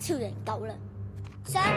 超人夠啦。三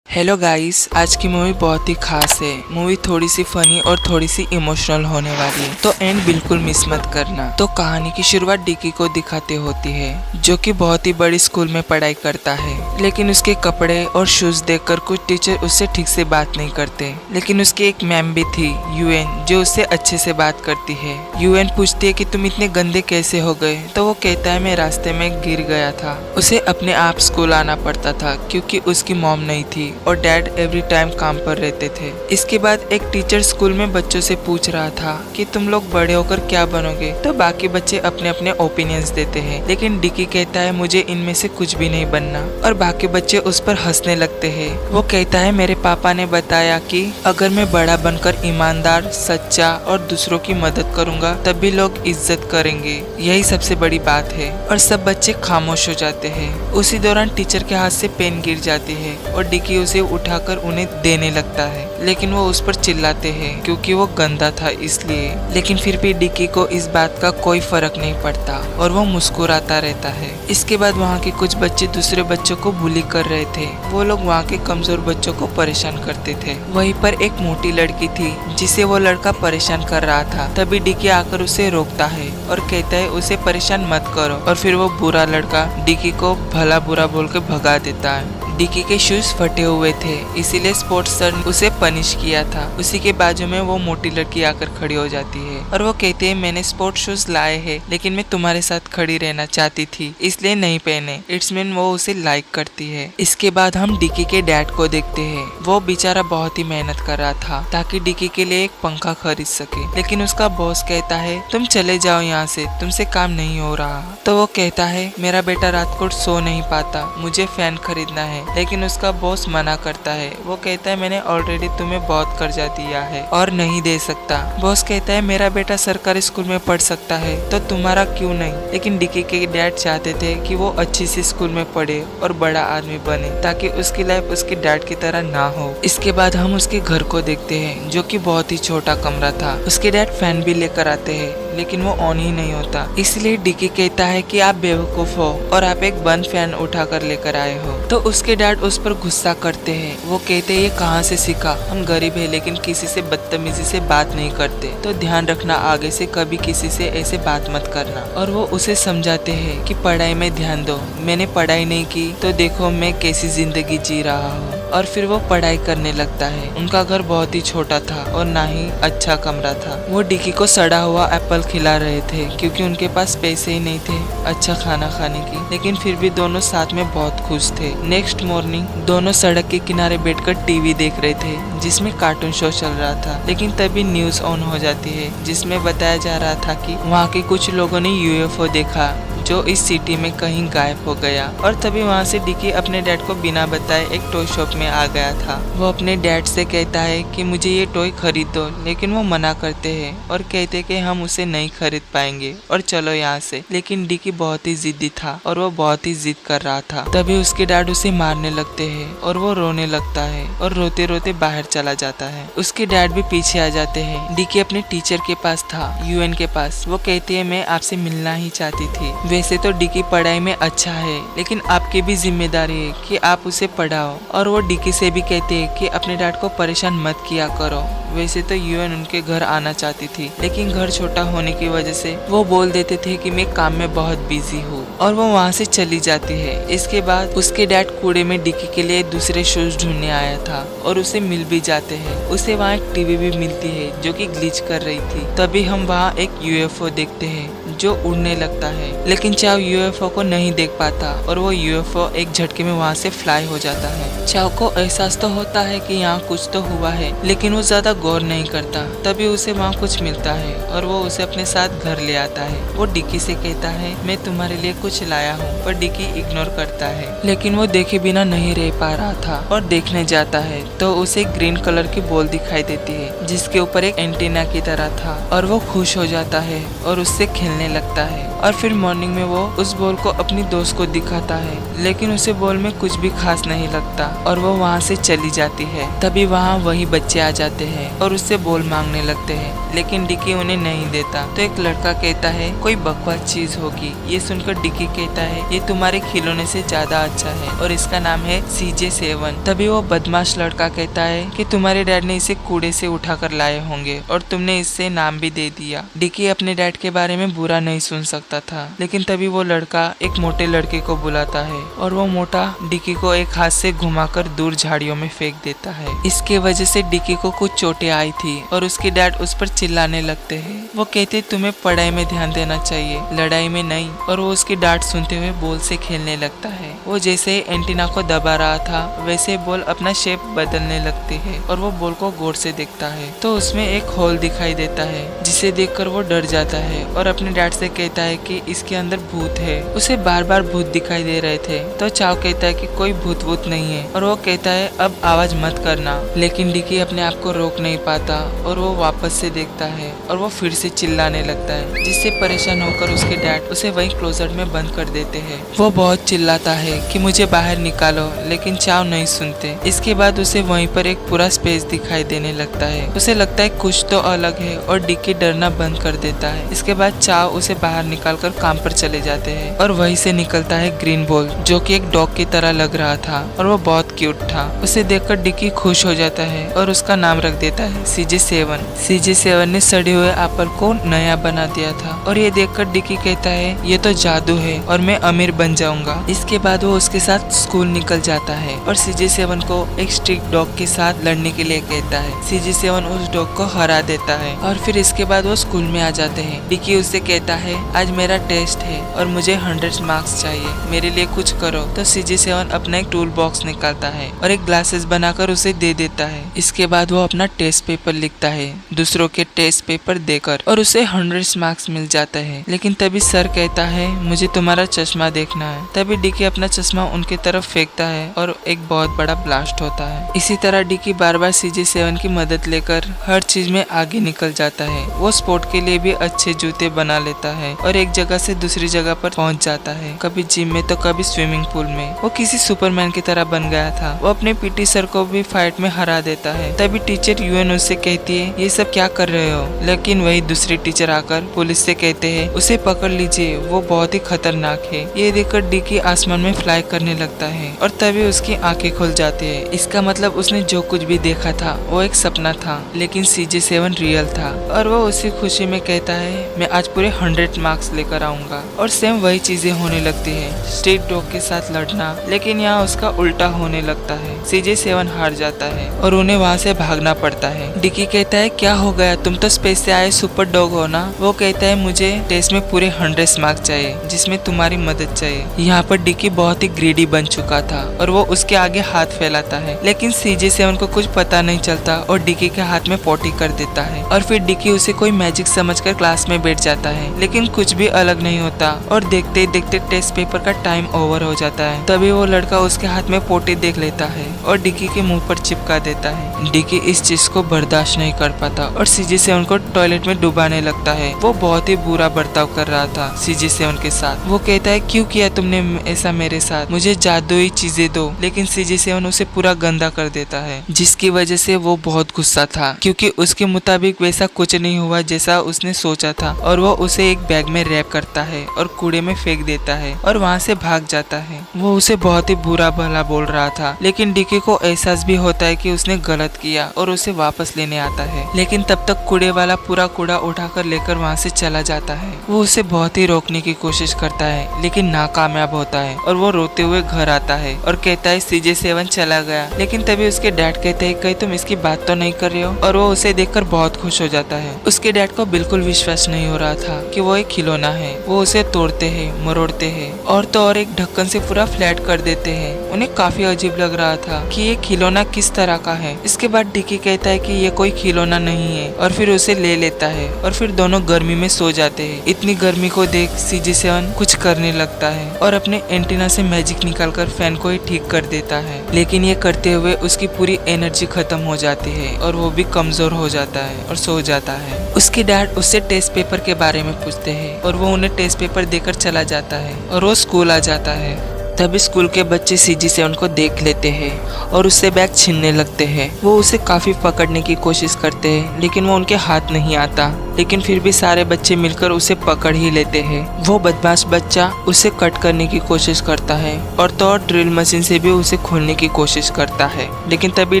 hello guys, आज की movie बहुत ही खास है। मूवी थोड़ी सी फनी और थोड़ी सी इमोशनल होने वाली है, तो एंड बिल्कुल मिस मत करना। तो कहानी की शुरुआत डिकी को दिखाते होती है, जो कि बहुत ही बड़ी स्कूल में पढ़ाई करता है। लेकिन उसके कपड़े और शूज देखकर कुछ टीचर उससे ठीक से बात नहीं करते। लेकिन उसकी एक मैम भी थी, यूएन, जो उससे अच्छे से बात करती है। यूएन पूछती है कि तुम इतने गंदे कैसे हो गए, तो वो कहता है मैं रास्ते में गिर गया था। उसे अपने आप स्कूल आना पड़ता था क्योंकि उसकी मॉम नहीं थी और डैड एवरी टाइम काम पर रहते थे। इसके बाद एक टीचर स्कूल में बच्चों से पूछ रहा था कि तुम लोग बड़े होकर क्या बनोगे, तो बाकी बच्चे अपने अपने ओपिनियंस देते हैं। लेकिन डिकी कहता है मुझे इनमें से कुछ भी नहीं बनना, और बाकी बच्चे उस पर हंसने लगते हैं। वो कहता है मेरे पापा ने बताया कि अगर मैं बड़ा बनकर ईमानदार, सच्चा और दूसरों की मदद करूंगा तब भी लोग इज्जत करेंगे, यही सबसे बड़ी बात है। और सब बच्चे खामोश हो जाते हैं। उसी दौरान टीचर के हाथ से पेन गिर जाती है और डिकी उसे उठाकर उन्हें देने लगता है, लेकिन वो उस पर चिल्लाते हैं क्योंकि वो गंदा था इसलिए। लेकिन फिर भी डिकी को इस बात का कोई फर्क नहीं पड़ता और वो मुस्कुराता रहता है। इसके बाद वहाँ के कुछ बच्चे दूसरे बच्चों को बुली कर रहे थे। वो लोग वहाँ के कमजोर बच्चों को परेशान करते थे। वहीं पर एक मोटी लड़की थी जिसे वो लड़का परेशान कर रहा था। तभी डिकी आकर उसे रोकता है और कहता है उसे परेशान मत करो, और फिर वो बुरा लड़का डिकी को भला बुरा बोल के भगा देता है। डिकी के शूज फटे हुए थे, इसीलिए स्पोर्ट्स सर ने उसे पनिश किया था। उसी के बाजू में वो मोटी लड़की आकर खड़ी हो जाती है और वो कहती है मैंने स्पोर्ट्स शूज लाए हैं, लेकिन मैं तुम्हारे साथ खड़ी रहना चाहती थी इसलिए नहीं पहने। इट्स मीन वो उसे लाइक करती है। इसके बाद हम डिकी के डैड को देखते हैं। वो बेचारा बहुत ही मेहनत कर रहा था ताकि डिकी के लिए एक पंखा खरीद सके, लेकिन उसका बॉस कहता है तुम चले जाओ यहाँ से, तुमसे काम नहीं हो रहा। तो वो कहता है मेरा बेटा रात को सो नहीं पाता, मुझे फैन खरीदना है। लेकिन उसका बॉस मना करता है। वो कहता है मैंने ऑलरेडी तुम्हें बहुत कर्जा दिया है और नहीं दे सकता। बॉस कहता है मेरा बेटा सरकारी स्कूल में पढ़ सकता है तो तुम्हारा क्यों नहीं। लेकिन डिकी के डैड चाहते थे कि वो अच्छी सी स्कूल में पढ़े और बड़ा आदमी बने ताकि उसकी लाइफ उसके डैड की तरह ना हो। इसके बाद हम उसके घर को देखते हैं, जो कि बहुत ही छोटा कमरा था। उसके डैड फैन भी लेकर आते हैं, लेकिन वो ऑन ही नहीं होता। इसलिए डिकी कहता है कि आप बेवकूफ हो और आप एक बंद फैन उठाकर लेकर आए हो। तो उसके डैड उस पर गुस्सा करते हैं। वो कहते हैं ये कहाँ से सीखा, हम गरीब है लेकिन किसी से बदतमीजी से बात नहीं करते, तो ध्यान रखना आगे से कभी किसी से ऐसे बात मत करना। और वो उसे समझाते हैं कि पढ़ाई में ध्यान दो, मैंने पढ़ाई नहीं की तो देखो मैं कैसी जिंदगी जी रहा हूँ। और फिर वो पढ़ाई करने लगता है। उनका घर बहुत ही छोटा था और ना ही अच्छा कमरा था। वो डिकी को सड़ा हुआ एप्पल खिला रहे थे क्योंकि उनके पास पैसे ही नहीं थे अच्छा खाना खाने की, लेकिन फिर भी दोनों साथ में बहुत खुश थे। नेक्स्ट मॉर्निंग दोनों सड़क के किनारे बैठकर टीवी देख रहे थे जिसमें कार्टून शो चल रहा था। लेकिन तभी न्यूज ऑन हो जाती है जिसमें बताया जा रहा था कि वहाँ के कुछ लोगों ने यूएफओ देखा जो इस सिटी में कहीं गायब हो गया। और तभी वहाँ से डिकी अपने डैड को बिना बताए एक टॉय शॉप में आ गया था। वो अपने डैड से कहता है कि मुझे ये टॉय खरीद दो, लेकिन वो मना करते हैं और कहते कि हम उसे नहीं खरीद पाएंगे और चलो यहाँ से। लेकिन डिकी बहुत ही जिद्दी था और वो बहुत ही जिद कर रहा था। तभी उसके डैड उसे मारने लगते हैं और वो रोने लगता है और रोते रोते बाहर चला जाता है। उसके डैड भी पीछे आ जाते हैं। डिकी अपने टीचर के पास था, यूएन के पास। वो कहती है मैं आपसे मिलना ही चाहती थी। वैसे तो डिकी पढ़ाई में अच्छा है, लेकिन आपकी भी जिम्मेदारी है कि आप उसे पढ़ाओ। और वो डिकी से भी कहते हैं कि अपने डैड को परेशान मत किया करो। वैसे तो यूएन उनके घर आना चाहती थी, लेकिन घर छोटा होने की वजह से वो बोल देते थे कि मैं काम में बहुत बिजी हूँ, और वो वहाँ से चली जाती है। इसके बाद उसके डैड कूड़े में डिकी के लिए दूसरे शूज ढूंढने आया था और उसे मिल भी जाते हैं। उसे वहाँ एक टीवी भी मिलती है जो कि ग्लिच कर रही थी। तभी हम वहाँ एक यूएफओ देखते हैं जो उड़ने लगता है, लेकिन चाव यूएफओ को नहीं देख पाता और वो यूएफओ एक झटके में वहाँ से फ्लाई हो जाता है। चाव को एहसास तो होता है कि यहाँ कुछ तो हुआ है, लेकिन वो ज्यादा गौर नहीं करता। तभी उसे वहाँ कुछ मिलता है और वो उसे अपने साथ घर ले आता है। वो डिकी से कहता है मैं तुम्हारे लिए कुछ लाया हूँ, पर डिकी इग्नोर करता है। लेकिन वो देखे बिना नहीं रह पा रहा था और देखने जाता है तो उसे ग्रीन कलर की बॉल दिखाई देती है जिसके ऊपर एक एंटीना की तरह था, और वो खुश हो जाता है और उससे खेलने लगता है और फिर मॉर्निंग में वो उस बॉल को अपनी दोस्त को दिखाता है, लेकिन उसे बॉल में कुछ भी खास नहीं लगता और वो वहाँ से चली जाती है। तभी वहाँ वही बच्चे आ जाते हैं और उससे बॉल मांगने लगते हैं, लेकिन डिकी उन्हें नहीं देता। तो एक लड़का कहता है कोई बकवास चीज होगी। ये सुनकर डिकी कहता है ये तुम्हारे खिलौने से ज्यादा अच्छा है और इसका नाम है CJ7। तभी वो बदमाश लड़का कहता है कि तुम्हारे डैड ने इसे कूड़े से उठाकर लाए होंगे और तुमने इससे नाम भी दे दिया। डिकी अपने डैड के बारे में बुरा नहीं सुन सकता था, लेकिन तभी वो लड़का एक मोटे लड़के को बुलाता है और वो मोटा डिकी को एक हाथ से घुमाकर दूर झाड़ियों में फेंक देता है। इसके वजह से डिकी को कुछ चोटें आई थी और उसके डैड उस पर चिल्लाने लगते हैं। वो कहते तुम्हें पढ़ाई में ध्यान देना चाहिए, लड़ाई में नहीं। और वो उसकी डांट सुनते हुए बॉल से खेलने लगता है। वो जैसे एंटीना को दबा रहा था वैसे बॉल अपना शेप बदलने लगती है और वो बॉल को गौर से देखता है तो उसमें एक होल दिखाई देता है, जिसे देखकर वो डर जाता है और अपने डैड से कहता है कि इसके अंदर भूत है। उसे बार बार भूत दिखाई दे रहे थे। तो चाव कहता है कि कोई भूत वूत नहीं है और वो कहता है अब आवाज मत करना, लेकिन डिकी अपने आप को रोक नहीं पाता और वो वापस से देखता है और वो फिर से चिल्लाने लगता है, जिससे परेशान होकर उसके डैड उसे वहीं क्लोजेट में बंद कर देते हैं। वो बहुत चिल्लाता है कि मुझे बाहर निकालो, लेकिन चाव नहीं सुनते। इसके बाद उसे वहीं पर एक पूरा स्पेस दिखाई देने लगता है। उसे लगता है कुछ तो अलग है और डिकी डरना बंद कर देता है। इसके बाद चाव उसे बाहर निकालकर काम पर चले जाते हैं और वहीं से निकलता है ग्रीन बॉल, जो कि एक डॉग की तरह लग रहा था और वो बहुत क्यूट था। उसे देखकर डिकी खुश हो जाता है और उसका नाम रख देता है CJ7। CJ7 ने सड़े हुए एप्पल को नया बना दिया था और ये देखकर डिकी कहता है ये तो जादू है और मैं अमीर बन जाऊंगा। इसके बाद वो उसके साथ स्कूल निकल जाता है और CJ7 को एक स्ट्रिक्ट डॉग के साथ लड़ने के लिए कहता है। CJ7 उस डॉग को हरा देता है और फिर इसके बाद वो स्कूल में आ जाते हैं। डिकी उससे कहता है आज मेरा टेस्ट है और मुझे 100 मार्क्स चाहिए, मेरे लिए कुछ करो। तो CJ7 अपना एक टूल बॉक्स निकालता है और एक ग्लासेस बनाकर उसे दे देता है। इसके बाद वो अपना टेस्ट पेपर लिखता है दूसरों के टेस्ट पेपर देकर और उसे 100 मार्क्स मिल जाता है। लेकिन तभी सर कहता है मुझे तुम्हारा चश्मा देखना है। तभी डिकी अपना चश्मा उनके तरफ फेंकता है और एक बहुत बड़ा ब्लास्ट होता है। इसी तरह डिकी बार बार CJ7 की मदद लेकर हर चीज में आगे निकल जाता है। वो स्पोर्ट के लिए भी अच्छे जूते बना लेता है और एक जगह से दूसरी जगह पर पहुंच जाता है, कभी जिम में तो कभी स्विमिंग पूल में। वो किसी सुपरमैन की तरह बन गया था। वो अपने PT सर को भी फाइट में हरा देता है। तभी टीचर UN उससे कहती है ये सब क्या कर रहे हो, लेकिन वही दूसरी टीचर आकर पुलिस से कहते हैं उसे पकड़ लीजिए, वो बहुत ही खतरनाक है। ये देखकर डिकी आसमान में फ्लाई करने लगता है और तभी उसकी आंखें खुल जाती है। इसका मतलब उसने जो कुछ भी देखा था वो एक सपना था, लेकिन CJ7 रियल था। और वो उसी खुशी में कहता है मैं आज पूरे 100 मार्क्स लेकर आऊंगा। और सेम वही चीजें होने लगती है, स्ट्रीट डॉग के साथ लड़ना, लेकिन यहाँ उसका उल्टा होने लगता है। CJ7 हार जाता है और उन्हें वहाँ से भागना पड़ता है। डिकी कहता है क्या हो गया, तुम तो स्पेस से आए सुपर डॉग हो ना। वो कहता है मुझे टेस्ट में पूरे 100 मार्क्स चाहिए, जिसमें तुम्हारी मदद चाहिए। यहाँ पर डिकी बहुत ही ग्रीडी बन चुका था और वो उसके आगे हाथ फैलाता है, लेकिन CJ7 को कुछ पता नहीं चलता और डिकी के हाथ में पोटी कर देता है। और फिर डिकी उसे कोई मैजिक समझकर क्लास में बैठ जाता है, लेकिन कुछ भी अलग नहीं होता और देखते ही देखते टेस्ट पेपर का टाइम ओवर हो जाता है। तभी वो लड़का उसके हाथ में पोटी देख लेता है और डिकी के मुंह पर चिपका देता है। डिकी इस चीज को बर्दाश्त नहीं कर पाता और CJ7 को टॉयलेट में डुबाने लगता है। वो बहुत ही बुरा बर्ताव कर रहा था CJ7 के साथ। वो कहता है क्यों किया तुमने ऐसा मेरे साथ, मुझे जादुई चीजें दो। लेकिन CJ7 उसे पूरा गंदा कर देता है, जिसकी वजह से वो बहुत गुस्सा था, क्योंकि उसके मुताबिक वैसा कुछ नहीं हुआ जैसा उसने सोचा था। और वो उसे एक बैग में रैप करता है और कूड़े में फेंक देता है और वहाँ से भाग जाता है। वो उसे बहुत ही बुरा भला बोल रहा था, लेकिन डिकी को एहसास भी होता है कि उसने गलत किया और उसे वापस लेने आता है। लेकिन तब तक कूड़े वाला पूरा कूड़ा उठाकर लेकर वहाँ से चला जाता है। वो उसे बहुत ही रोकने की कोशिश करता है, लेकिन नाकामयाब होता है और वो रोते हुए घर आता है और कहता है CJ7 चला गया। लेकिन तभी उसके डैड कहते हैं कहीं तुम इसकी बात तो नहीं कर रहे हो। और वो उसे देखकर बहुत खुश हो जाता है। उसके डैड को बिल्कुल विश्वास नहीं हो रहा था कि वो एक खिलौना है। वो उसे तोड़ते हैं, मरोड़ते हैं और तो और एक ढक्कन से पूरा फ्लैट कर देते हैं। उन्हें काफी अजीब लग रहा था कि ये खिलौना किस तरह का है। इसके बाद डिकी कहता है कि ये कोई खिलौना नहीं है और फिर उसे ले लेता है और फिर दोनों गर्मी में सो जाते हैं। इतनी गर्मी को देख CJ7 कुछ करने लगता है और अपने एंटीना से मैजिक निकालकर फैन को ही ठीक कर देता है। लेकिन ये करते हुए उसकी पूरी एनर्जी खत्म हो जाती है और वो भी कमजोर हो जाता है और सो जाता है। उसके डैड उससे टेस्ट पेपर के बारे में में पूछते हैं और वो उन्हें टेस्ट पेपर देकर चला जाता है और वो स्कूल आ जाता है। तभी स्कूल के बच्चे CG7 को देख लेते हैं और उससे बैग छीनने लगते हैं। वो उसे काफी पकड़ने की कोशिश करते हैं लेकिन वो उनके हाथ नहीं आता, लेकिन फिर भी सारे बच्चे मिलकर उसे पकड़ ही लेते हैं। वो बदमाश बच्चा उसे कट करने की कोशिश करता है और तो और ड्रिल मशीन से भी उसे खोलने की कोशिश करता है, लेकिन तभी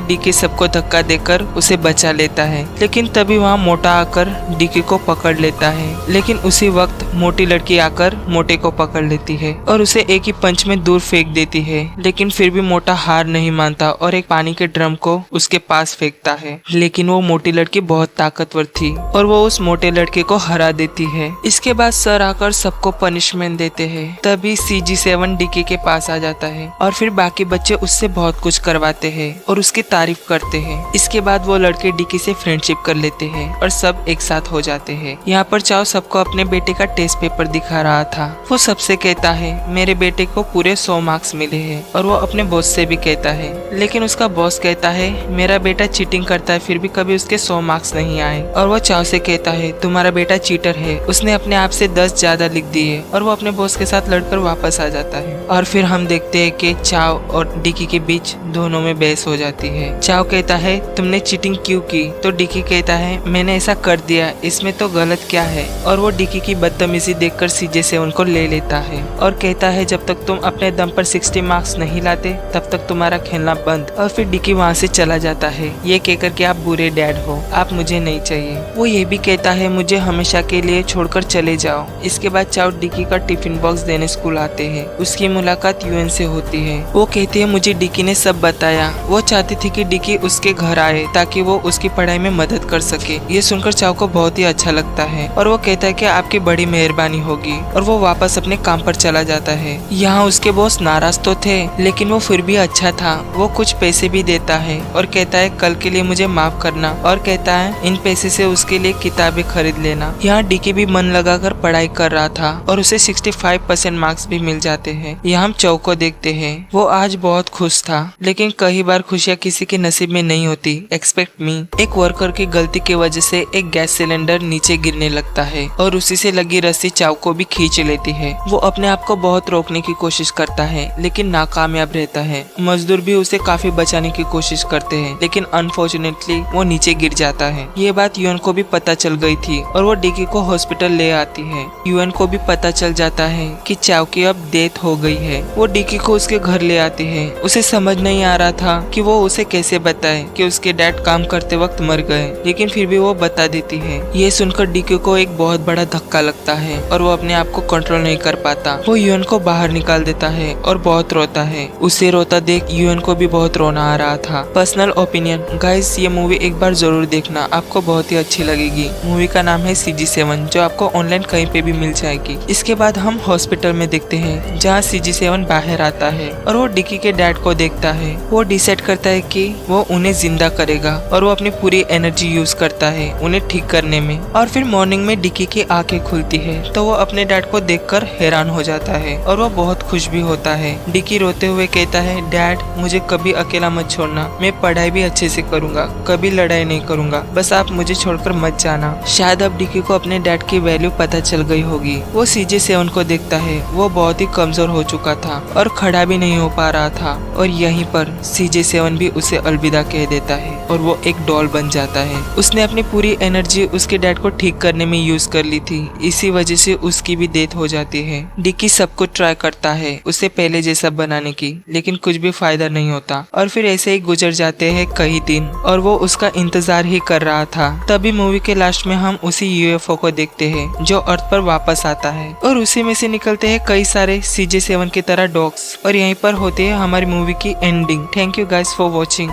डीके सबको धक्का देकर उसे बचा लेता है। लेकिन तभी वहाँ मोटा आकर डीके को पकड़ लेता है, लेकिन उसी वक्त मोटी लड़की आकर मोटे को पकड़ लेती है और उसे एक ही पंच में दूर फेंक देती है। लेकिन फिर भी मोटा हार नहीं मानता और एक पानी के ड्रम को उसके पास फेंकता है, लेकिन वो मोटी लड़की बहुत ताकतवर थी और वो उस मोटे लड़के को हरा देती है। इसके बाद सर आकर सबको पनिशमेंट देते हैं। तभी CG7 डीके के पास आ जाता है और फिर बाकी बच्चे उससे बहुत कुछ करवाते हैं और उसकी तारीफ करते हैं। इसके बाद वो लड़के डीके से फ्रेंडशिप कर लेते हैं और सब एक साथ हो जाते हैं। यहाँ पर चाओ सबको अपने बेटे का टेस्ट पेपर दिखा रहा था। वो सबसे कहता है मेरे बेटे को पूरे 100 मार्क्स मिले हैं और वो अपने बॉस से भी कहता है, लेकिन उसका बॉस कहता है मेरा बेटा चीटिंग करता है फिर भी कभी उसके 100 मार्क्स नहीं आए। और वो चाव से कहता है तुम्हारा बेटा चीटर है, उसने अपने आप से 10 ज्यादा लिख दिए। और वो अपने बॉस के साथ लड़कर वापस आ जाता है और फिर हम देखते हैं कि चाव और डिकी के बीच दोनों में बहस हो जाती है। चाव कहता है तुमने चीटिंग क्यों की, तो डिकी कहता है मैंने ऐसा कर दिया, इसमें तो गलत क्या है। और वो डिकी की बदतमीजी देखकर CG7 को ले लेता है और कहता है जब तक तुम अपने दम पर 60 मार्क्स नहीं लाते तब तक तुम्हारा खेलना बंद। और फिर डिकी वहाँ से चला जाता है ये कहकर कि आप बुरे डैड हो, आप मुझे नहीं चाहिए। वो ये भी कहता है मुझे हमेशा के लिए छोड़कर चले जाओ। इसके बाद चाव डिकी का टिफिन बॉक्स देने स्कूल आते हैं। उसकी मुलाकात UN से होती है। वो कहती है मुझे डिकी ने सब बताया। वो चाहती थी कि डिकी उसके घर आए ताकि वो उसकी पढ़ाई में मदद कर सके। ये सुनकर चाव को बहुत ही अच्छा लगता है और वो कहता है कि आपकी बड़ी मेहरबानी होगी और वो वापस अपने काम पर चला जाता है। यहाँ उसके बॉस नाराज तो थे लेकिन वो फिर भी अच्छा था। वो कुछ पैसे भी देता है और कहता है कल के लिए मुझे माफ करना और कहता है इन पैसे से उसके लिए किताबें खरीद लेना। यहाँ डीके भी मन लगाकर पढ़ाई कर रहा था और उसे 65% मार्क्स भी मिल जाते हैं। यहाँ हम चौ को देखते हैं। वो आज बहुत खुश था, लेकिन कई बार खुशियाँ किसी के नसीब में नहीं होती। Expect me. एक वर्कर की गलती की वजह से एक गैस सिलेंडर नीचे गिरने लगता है और उसी से लगी रस्सी चाव को भी खींच लेती है। वो अपने आप को बहुत रोकने की कोशिश करता है लेकिन नाकामयाब रहता है। मजदूर भी उसे काफी बचाने की कोशिश करते हैं लेकिन अनफॉर्चुनेटली वो नीचे गिर जाता है। ये बात UN को भी पता चल गई थी और वो डिकी को हॉस्पिटल ले आती है। UN को भी पता चल जाता है कि चाव की अब डेथ हो गई है। वो डिकी को उसके घर ले आती है। उसे समझ नहीं आ रहा था कि वो उसे कैसे बताए कि उसके डैड काम करते वक्त मर गए, लेकिन फिर भी वो बता देती है। ये सुनकर डिकी को एक बहुत बड़ा धक्का लगता है और वो अपने आप को कंट्रोल नहीं कर पाता। वो UN को बाहर निकाल देता है और बहुत रोता है। उसे रोता देख UN को भी बहुत रोना आ रहा था। पर्सनल ओपिनियन गाइस, ये मूवी एक बार जरूर देखना, आपको बहुत ही अच्छी लगेगी। मूवी का नाम है CG7 जो आपको ऑनलाइन कहीं पे भी मिल जाएगी। इसके बाद हम हॉस्पिटल में देखते हैं जहाँ CG7 बाहर आता है और वो डिकी के डैड को देखता है। वो डिसाइड करता है कि वो उन्हें जिंदा करेगा और वो अपनी पूरी एनर्जी यूज करता है उन्हें ठीक करने में। और फिर मॉर्निंग में डिकी की आंखें खुलती है तो वो अपने डैड को देखकर हैरान हो जाता है और वो बहुत खुश भी होता है। डिकी रोते हुए कहता है डैड मुझे कभी अकेला मत छोड़ना, मैं पढ़ाई भी अच्छे से करूंगा, कभी लड़ाई नहीं करूंगा, बस आप मुझे छोड़कर मत जाना। शायद अब डिकी को अपने डैड की वैल्यू पता चल गई होगी। वो CG7 को देखता है। वो बहुत ही कमजोर हो चुका था और खड़ा भी नहीं हो पा रहा था और यहीं पर CG7 भी उसे अलविदा कह देता है और वो एक डॉल बन जाता है। उसने अपनी पूरी एनर्जी उसके डैड को ठीक करने में यूज कर ली थी, इसी वजह से उसकी भी डेथ हो जाती है। डिकी सब कुछ ट्राई करता है उसे पहले जैसा बनाने की, लेकिन कुछ भी फायदा नहीं होता और फिर ऐसे ही गुजर जाते हैं कई दिन और वो उसका इंतजार ही कर रहा था। तभी मूवी के लास्ट में हम उसी UFO को देखते हैं जो अर्थ पर वापस आता है और उसी में से निकलते हैं कई सारे CG7 की तरह डॉग्स और यहीं पर होती है हमारी मूवी की ending. Thank you guys for watching.